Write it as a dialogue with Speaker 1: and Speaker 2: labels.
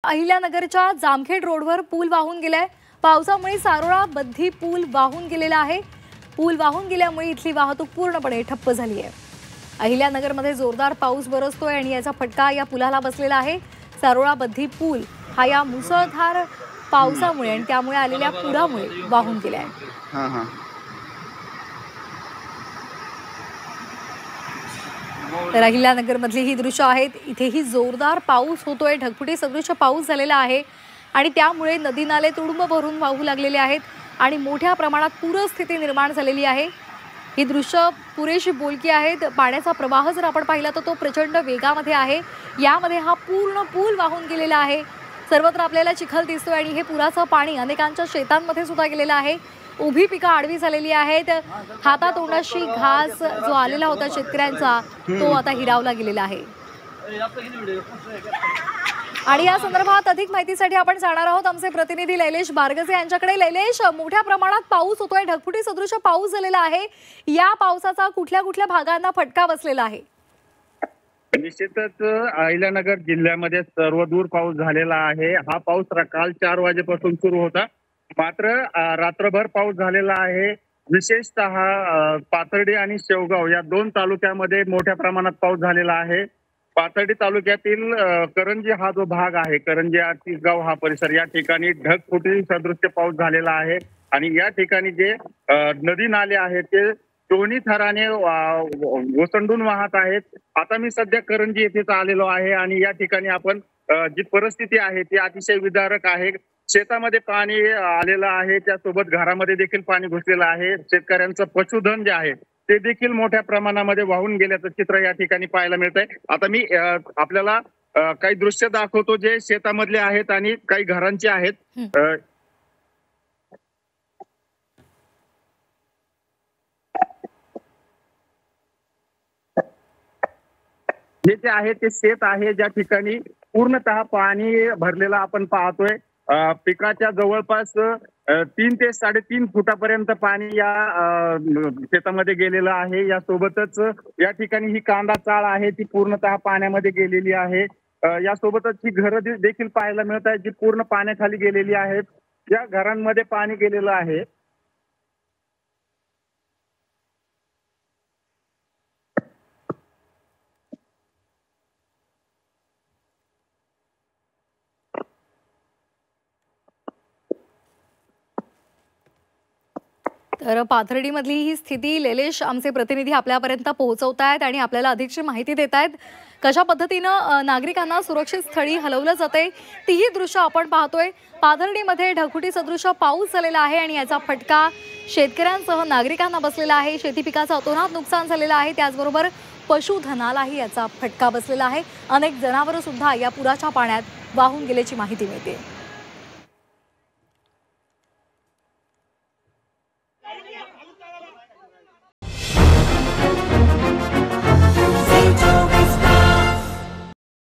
Speaker 1: अहिल्यानगरच्या जामखेड रोडवर पूल वाहून गेलाय। पावसामुळे सारोळा बद्धी पूल वाहून गेलेला आहे। पूल वाहून गेल्यामुळे इथली वाहतूक पूर्णपणे ठप्प झाली आहे। अहिल्यानगरमध्ये जोरदार पाऊस बरसतोय आणि याचा फटका या पुलाला बसलेला आहे। सारोळा बद्धी पूल हा या मुसळधार पावसामुळे आणि त्यामुळे आलेल्या पुरामुळे वाहून गेलाय। तर अहिल्यानगरमधली ही दृश्य आहेत। इथेही जोरदार पाऊस होतोय, ढगफुटी सदृश पाऊस झालेला आहे आणि त्यामुळे नदी नाले तुडुंब भरून वाहू लागलेले आहेत आणि मोठ्या प्रमाणात पूरस्थिती निर्माण झालेली आहे। ही दृश्य पुरेशी बोलकी आहेत। पाण्याचा प्रवाह जर आपण पाहिला तर तो प्रचंड वेगामध्ये आहे। यामध्ये हा पूर्ण पूल वाहून गेलेला आहे। सर्वत्र आपल्याला चिखल दिसतोय आणि हे पुराचं पाणी अनेकांच्या शेतांमध्ये सुद्धा गेलेलं आहे। उभी पिकं आडवी झालेली आहेत। हातातोंडाशी घास जो आलेला होता शेतकऱ्यांचा तो आता हिरावला गेलेला आहे। आणि या संदर्भात अधिक माहितीसाठी आपण जाणार आहोत आमचे प्रतिनिधी लैलेश बारगजे यांच्याकडे। लैलेश, मोठ्या प्रमाणात पाऊस होतोय, ढगफुटी सदृश पाऊस झालेला आहे। या पावसाचा कुठल्या कुठल्या भागांना फटका बसलेला आहे?
Speaker 2: निश्चितच अहिल्यानगर जिल्ह्यामध्ये सर्वदूर पाऊस झालेला आहे। हा पाऊस काल 4 वाजेपासून सुरू होता, मात्र रात्रभर पाऊस झालेला आहे। विशेषतः पाथर्डी आणि शेवगाव या 2 तालुक्यामध्ये मोठ्या प्रमाणात पाऊस झालेला आहे। पाथर्डी तालुक्यातील करंजी हा जो भाग आहे, करंजी आतिसगाव हा परिसर, या ठिकाणी ढगफुटी सदृश्य पाऊस झालेला आहे आणि या ठिकाणी जे नदी नाले आहेत ते दोन्ही थराने ओसंडून वाहत आहेत। आता मी सध्या करंजी येथेच आलेलो आहे आणि या ठिकाणी आपण जी परिस्थिती आहे ती अतिशय विदारक आहे। शेतामध्ये पाणी आलेलं आहे, त्यासोबत घरामध्ये देखील पाणी घुसलेलं आहे। शेतकऱ्यांचं पशुधन जे आहे ते देखील मोठ्या प्रमाणामध्ये वाहून गेल्याचं चित्र या ठिकाणी पाहायला मिळतंय। आता मी आपल्याला काही दृश्य दाखवतो जे शेतामधले आहेत आणि काही घरांचे आहेत। जे आहे ते शेत आहे, ज्या ठिकाणी पूर्णतः पाणी भरलेलं आपण पाहतोय। पिकाच्या जवळपास 3 ते 3.5 फुटापर्यंत पाणी या शेतामध्ये गेलेलं आहे। यासोबतच या ठिकाणी ही कांदा चाळ आहे ती पूर्णतः पाण्यामध्ये गेलेली आहे। यासोबतच ही घरं देखील पाहायला मिळत आहेत जी पूर्ण पाण्याखाली गेलेली आहेत। या घरांमध्ये पाणी गेलेलं आहे।
Speaker 1: तर पाथर्डीमधली ही स्थिती लैलेश आमचे प्रतिनिधी आपल्यापर्यंत पोहोचवतायत आणि आपल्याला अधिकची माहिती देत आहेत। कशा पद्धतीनं नागरिकांना सुरक्षित स्थळी हलवलं जाते तीही दृश्य आपण पाहतोय। पाथर्डीमध्ये ढगफुटी सदृश पाऊस झालेला आहे आणि याचा फटका शेतकऱ्यांसह नागरिकांना बसलेला आहे। शेती पिकाचं अतोनात नुकसान झालेलं आहे, त्याचबरोबर पशुधनालाही याचा फटका बसलेला आहे। अनेक जनावरं सुद्धा या पुराच्या पाण्यात वाहून गेल्याची माहिती मिळते।